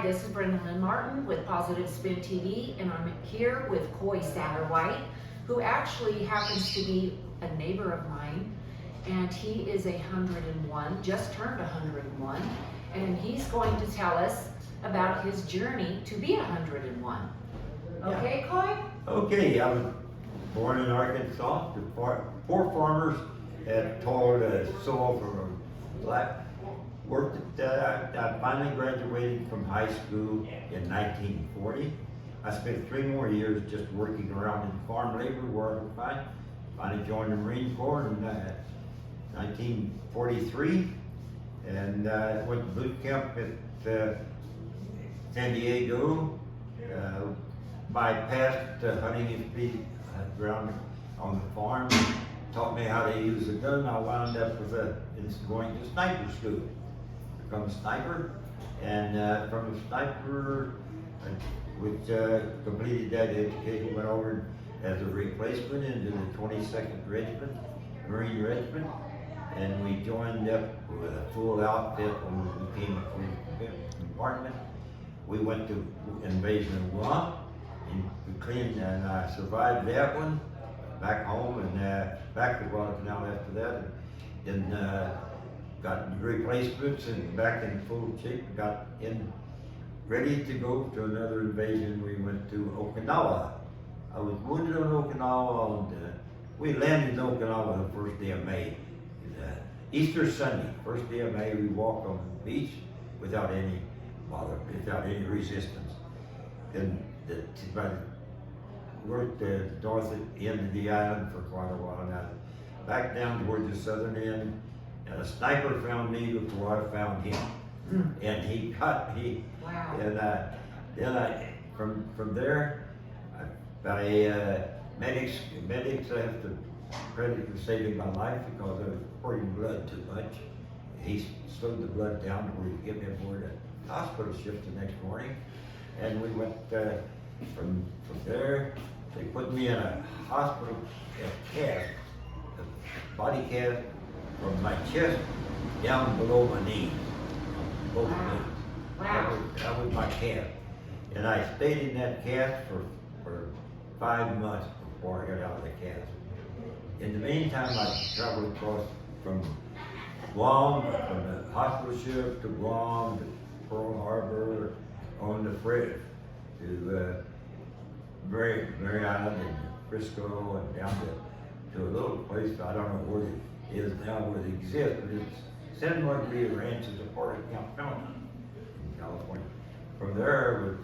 this is Brenda Martin with Positive Spin TV, and I'm here with Coy Satterwhite, who actually happens to be a neighbor of mine, and he is 101, just turned 101, and he's going to tell us about his journey to be 101. Okay, Coy? Okay, I was born in Arkansas. The poor farmers had toiled soil from a black. Worked at, I finally graduated from high school in 1940. I spent 3 more years just working around in farm labor where I could find. Finally joined the Marine Corps in 1943 and went to boot camp at San Diego. Bypassed hunting and feeding around on the farm. Taught me how to use a gun. I wound up with going to sniper school. Become a sniper, and from a sniper, which completed that education, went over as a replacement into the 22nd Regiment, Marine Regiment, and we joined up with a full outfit when we became a full compartment. We went to invasion of Guam, and we cleaned, and I survived that one back home, and back to Guadalcanal after that, and got replacements and back in full shape, got in ready to go to another invasion. We went to Okinawa. I was wounded on Okinawa, and we landed in Okinawa the first day of May. Easter Sunday, first day of May, we walked on the beach without any bother, without any resistance. Then worked north end of the island for quite a while. Now back down toward the southern end, and a sniper found me before I found him, and he got me. Wow. And then from there, medics I have to credit for saving my life because I was pouring blood too much. He slowed the blood down to where he get me aboard a hospital shift the next morning, and we went from there. They put me in a hospital cast, a body cast, from my chest down below my knees, both knees. Wow. That was my cast. And I stayed in that cast for 5 months before I got out of the cast. In the meantime, I traveled across from Guam, from the hospital ship to Guam, to Pearl Harbor, on the freight to Mary Island and Frisco, and down to a little place, I don't know where it is now, where it exists, but it's San Margarita Ranch is a part of Camp Fountain in California. From there,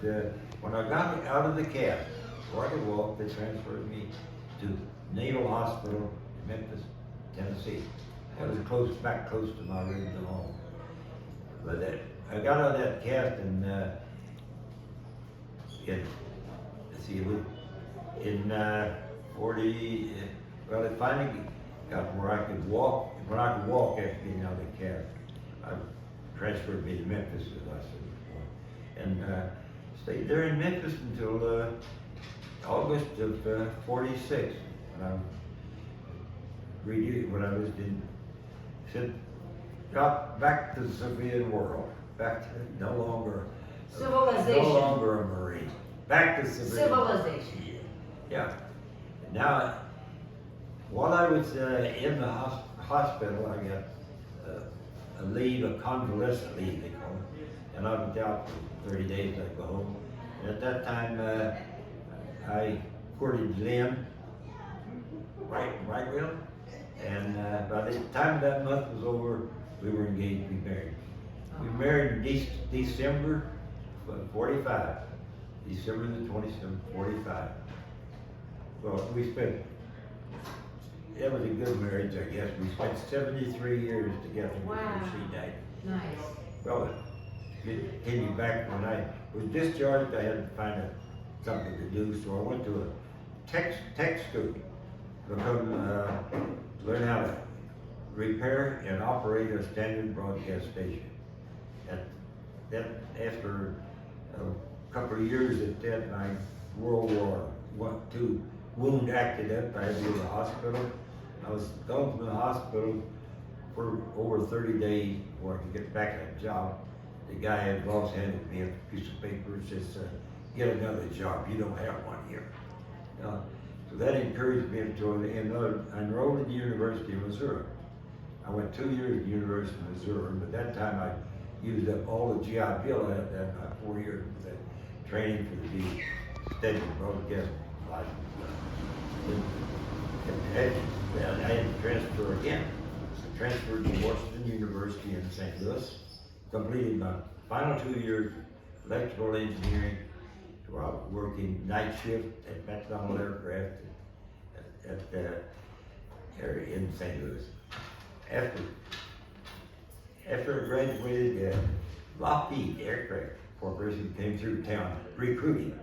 when I got out of the cast, before I could walk, they transferred me to Naval Hospital in Memphis, Tennessee. That was back close to my original home. But I got out of that cast in 40, well, it finally got where I could walk. When I could walk after getting out of the cast, I transferred me to Memphis, as I said before, and stayed there in Memphis until August of 46, when I was got back to the civilian world, back to no longer a Marine, back to Civilization. Yeah. Now, while I was in the hospital, I got a leave, a convalescent leave, they call it, and I was out for 30 days. I go home. And at that time, I courted Lynn, right, Will, and by the time that month was over, we were engaged to be married. We married in December of 45, December the 27th, 45. Well, it was a good marriage, I guess. We spent 73 years together before she died. Nice. Well, it came me back when I was discharged. I had to find something to do, so I went to a tech school to learn how to repair and operate a standard broadcast station. After a couple of years at that, my World War II wound acted up. I had to go to the hospital. I was gone from the hospital for over 30 days before I could get back at a job. the guy at boss handed me a piece of paper and says, get another job, you don't have one here. So that encouraged me to enroll in the University of Missouri. I went 2 years at the University of Missouri, but that time I used up all the GI Bill I had my 4 years with that training for the steady broadcast license. I had to transfer again. I transferred to Washington University in St. Louis, completed my final 2 years electrical engineering while working night shift at McDonnell Aircraft in St. Louis. After I graduated, Lockheed Aircraft Corporation came through town recruiting.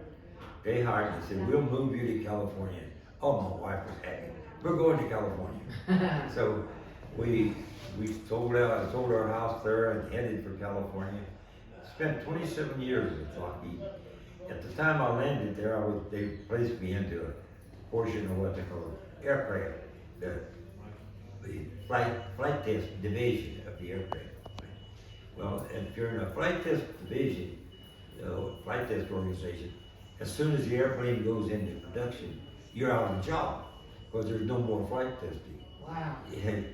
They hired me and said, we'll move you to California. Oh, my wife was happy. We're going to California. So we sold our house there and headed for California. Spent 27 years at Lockheed. At the time I landed there, they placed me into a portion of what they call aircraft, the flight test division of the aircraft. Well, if you're in a flight test division, flight test organization, as soon as the airplane goes into production, you're out of a job because there's no more flight testing. Wow. And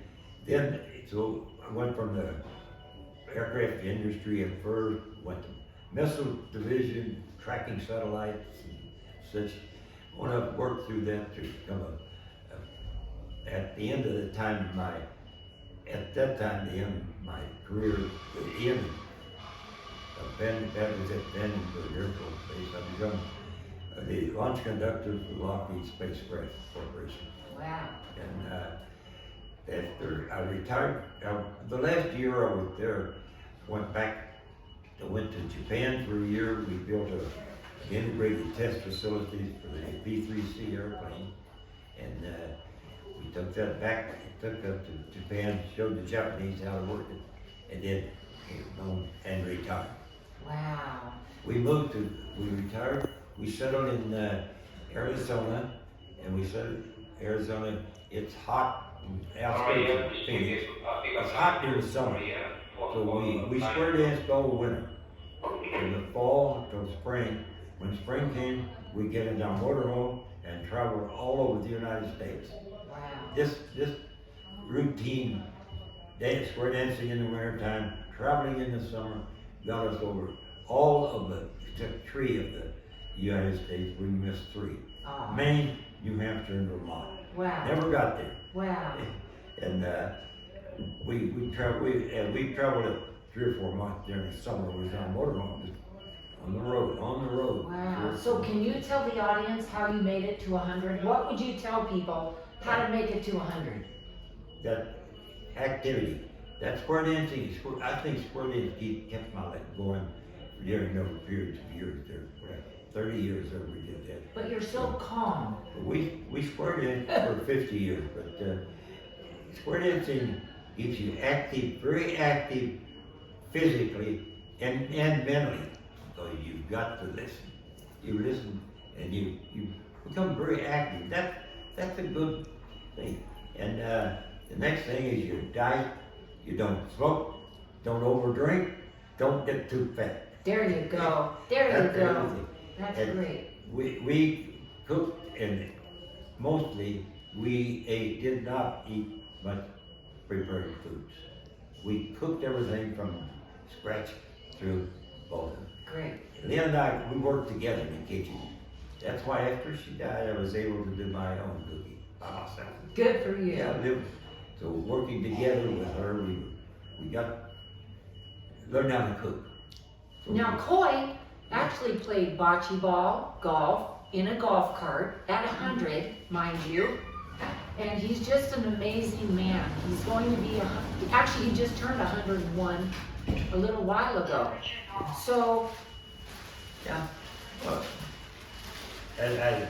then, so I went from the aircraft industry at first, went to missile division, tracking satellites and such. When I worked through that to become at the end of the time, at that time, the end of my career, the end of that was at Vandenberg Air Force Base. I become the launch conductor for Lockheed Spacecraft Corporation. Wow. And after I retired, the last year I was there, went to Japan for a year. We built an integrated test facility for the B-3C airplane. And we took that back, took that to Japan, showed the Japanese how to work it, and then came home and retired. Wow. We retired, we settled in Arizona, and we settled Arizona, it's hot, outskirts of Phoenix. It's hot during the summer, so we square danced all winter. From the fall till spring, when spring came, we get in our motorhome and travel all over the United States. Wow. This routine, square dancing in the wintertime, traveling in the summer, got us over all of except 3 of the United States. We missed 3. Oh. Maine, New Hampshire, and Vermont. Wow. Never got there. Wow. And we traveled 3 or 4 months during the summer. We was on motorhome, just on the road. Wow. So can you tell the audience how you made it to 100? What would you tell people how to make it to 100? That activity, that square dancing, I think square dancing kept my leg going during those periods of years there. 30 years that we did that. But you're so calm. We square danced for 50 years, but square dancing keeps you active, very active physically and mentally. So you've got to listen. You listen and you become very active. That's a good thing. And the next thing is your diet. You don't smoke, don't overdrink, don't get too fat. There you go. There you go. Everything. That's And great. We cooked, and mostly did not eat much prepared foods. We cooked everything from scratch through both of them. Great. Lynn and I, we worked together in the kitchen. That's why after she died, I was able to do my own cooking by myself. Good for you. Yeah, so working together with her, we learned how to cook. So Now, Coy actually played bocce ball, golf, in a golf cart at 100, mind you. And he's just an amazing man. He's going to be, actually he just turned 101 a little while ago. So, yeah, well, and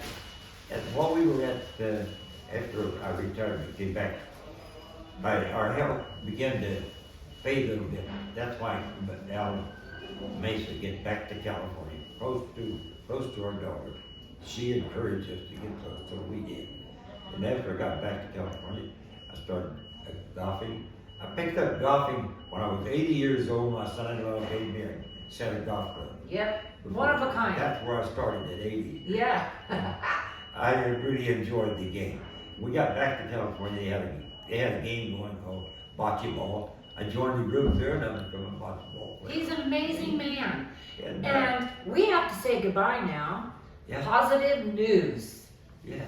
while we were after I retired, we came back, our health began to fade a little bit. That's why Al Mesa get back to California, close to our daughter. She encouraged us to get close, so we did. And after I got back to California, I started golfing. I picked up golfing when I was 80 years old. My son-in-law gave me a set of golf clubs. Yep, one of a kind. That's where I started at 80. Yeah. I really enjoyed the game. We got back to California. They had a game going called bocce ball. I joined the group there, and I'm becoming a bocce ball player. He's an amazing man. And And we have to say goodbye now. yeah, Positive news. yeah.